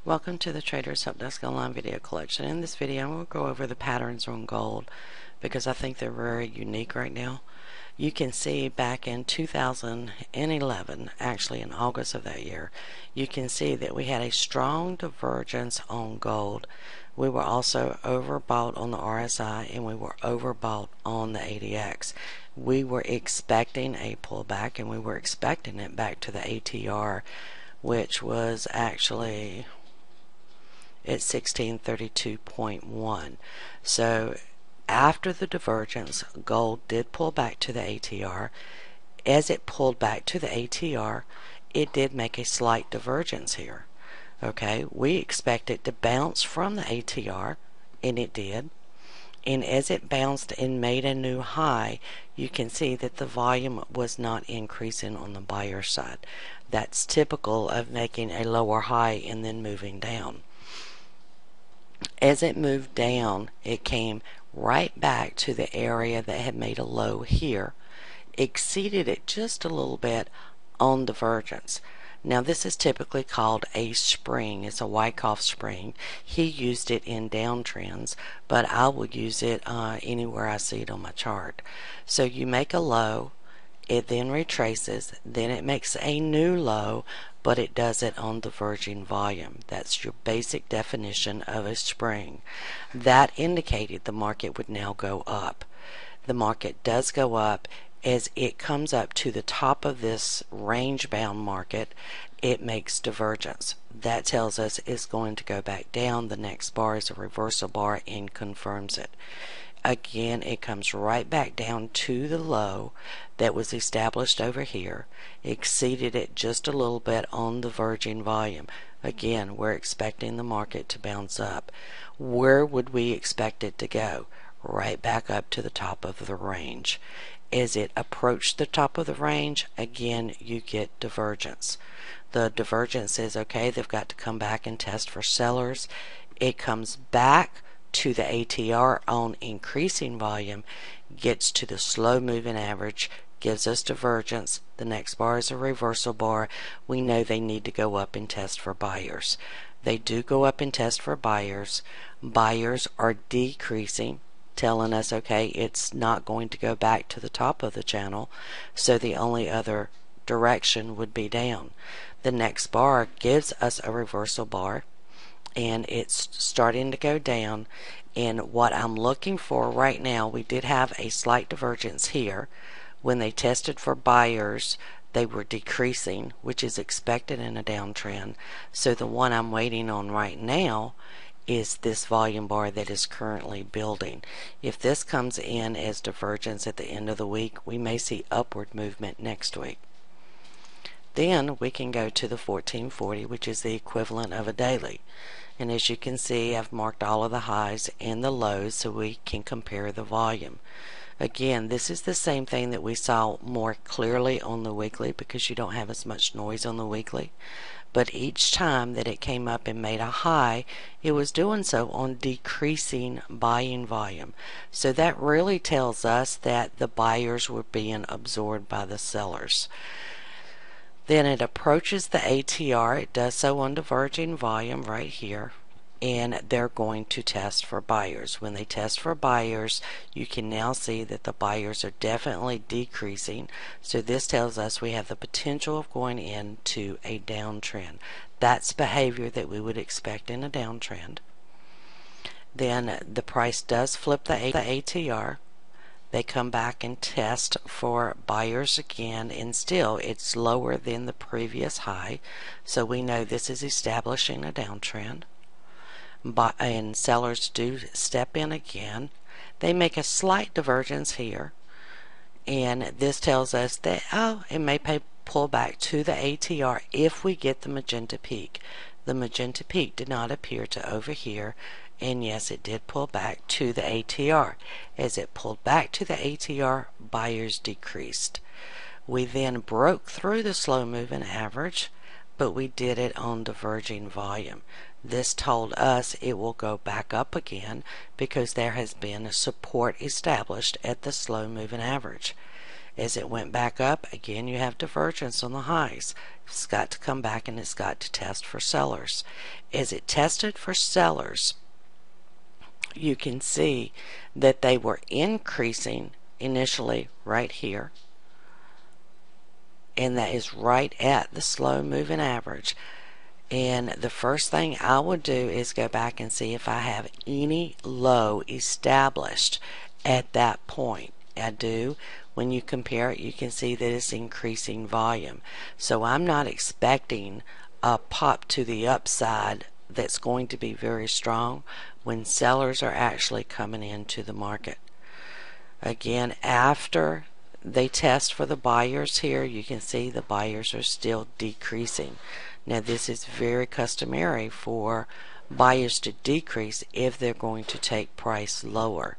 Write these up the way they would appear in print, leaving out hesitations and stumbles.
Welcome to the Traders Help Desk Online video collection. In this video, we'll go over the patterns on gold because I think they're very unique right now. You can see back in 2011, actually in August of that year, you can see that we had a strong divergence on gold. We were also overbought on the RSI and we were overbought on the ADX. We were expecting a pullback and we were expecting it back to the ATR, which was actually at 1632.1. So after the divergence, gold did pull back to the ATR. As it pulled back to the ATR, it did make a slight divergence here. Okay, we expect it to bounce from the ATR, and it did. And as it bounced and made a new high, you can see that the volume was not increasing on the buyer side. That's typical of making a lower high and then moving down. As it moved down, it came right back to the area that had made a low here, exceeded it just a little bit on divergence. Now this is typically called a spring. It's a Wyckoff spring. He used it in downtrends, but I will use it anywhere I see it on my chart. So you make a low, it then retraces, then it makes a new low, but it does it on diverging volume. That's your basic definition of a spring. That indicated the market would now go up. The market does go up. As it comes up to the top of this range-bound market, it makes divergence. That tells us it's going to go back down. The next bar is a reversal bar and confirms it. Again, it comes right back down to the low that was established over here, exceeded it just a little bit on the verging volume. Again, we're expecting the market to bounce up. Where would we expect it to go? Right back up to the top of the range. As it approached the top of the range, again, you get divergence. The divergence is okay, they've got to come back and test for sellers. It comes back to the ATR on increasing volume, gets to the slow moving average, gives us divergence. The next bar is a reversal bar. We know they need to go up and test for buyers. They do go up and test for buyers. Buyers are decreasing, telling us okay, it's not going to go back to the top of the channel, so the only other direction would be down. The next bar gives us a reversal bar and it's starting to go down, and what I'm looking for right now, we did have a slight divergence here. When they tested for buyers, they were decreasing, which is expected in a downtrend. So the one I'm waiting on right now is this volume bar that is currently building. If this comes in as divergence at the end of the week, we may see upward movement next week. Then we can go to the 1440, which is the equivalent of a daily. And as you can see, I've marked all of the highs and the lows so we can compare the volume. Again, this is the same thing that we saw more clearly on the weekly because you don't have as much noise on the weekly. But each time that it came up and made a high, it was doing so on decreasing buying volume. So that really tells us that the buyers were being absorbed by the sellers. Then it approaches the ATR. It does so on diverging volume right here, and they're going to test for buyers. When they test for buyers, you can now see that the buyers are definitely decreasing. So this tells us we have the potential of going into a downtrend. That's behavior that we would expect in a downtrend. Then the price does flip the ATR. They come back and test for buyers again, and still it's lower than the previous high, so we know this is establishing a downtrend. And sellers do step in again. They make a slight divergence here, and this tells us that it may pull back to the ATR if we get the magenta peak. The magenta peak did not appear to over here, and yes, it did pull back to the ATR. As it pulled back to the ATR, buyers decreased. We then broke through the slow moving average, but we did it on diverging volume. This told us it will go back up again because there has been a support established at the slow moving average. As it went back up, again you have divergence on the highs. It's got to come back and it's got to test for sellers. As it tested for sellers, you can see that they were increasing initially right here, and that is right at the slow moving average. And the first thing I would do is go back and see if I have any low established at that point. I do. When you compare it, you can see that it's increasing volume. So I'm not expecting a pop to the upside that's going to be very strong when sellers are actually coming into the market. Again, after they test for the buyers here, you can see the buyers are still decreasing. Now this is very customary for buyers to decrease if they're going to take price lower.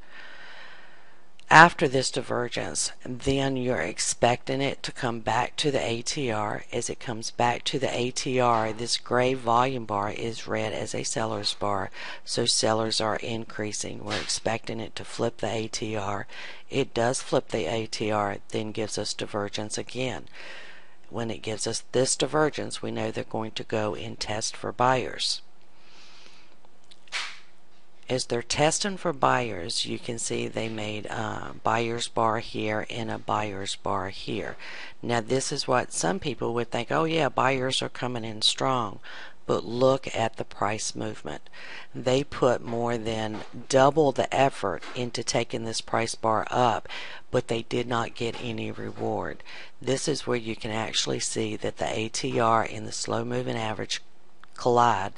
After this divergence, then you're expecting it to come back to the ATR. As it comes back to the ATR, this gray volume bar is read as a seller's bar, so sellers are increasing. We're expecting it to flip the ATR. It does flip the ATR, then gives us divergence again. When it gives us this divergence, we know they're going to go and test for buyers. As they're testing for buyers, you can see they made a buyer's bar here and a buyer's bar here. Now this is what some people would think, oh yeah, buyers are coming in strong. But look at the price movement. They put more than double the effort into taking this price bar up, but they did not get any reward. This is where you can actually see that the ATR and the slow moving average collide,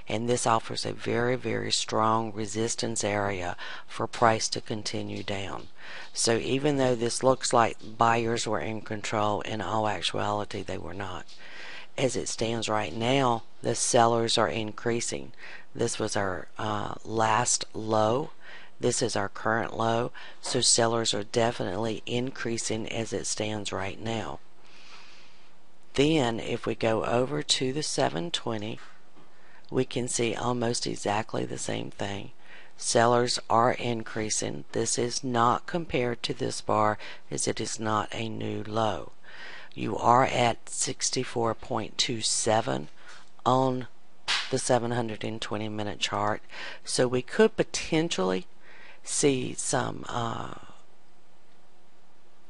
and this offers a very, very strong resistance area for price to continue down. So even though this looks like buyers were in control, in all actuality they were not. As it stands right now, the sellers are increasing. This was our last low. This is our current low. So sellers are definitely increasing as it stands right now. Then if we go over to the 720, we can see almost exactly the same thing. Sellers are increasing. This is not compared to this bar, as it is not a new low. You are at 64.27 on the 720 minute chart, so we could potentially see some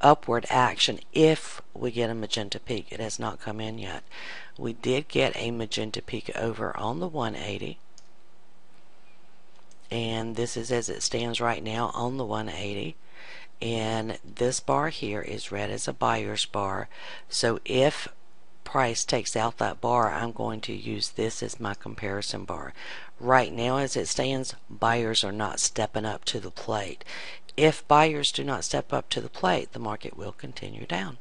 upward action if we get a magenta peak. It has not come in yet. We did get a magenta peak over on the 180, and this is as it stands right now on the 180, and this bar here is read as a buyer's bar. So if price takes out that bar, I'm going to use this as my comparison bar. Right now as it stands, buyers are not stepping up to the plate. If buyers do not step up to the plate, the market will continue down.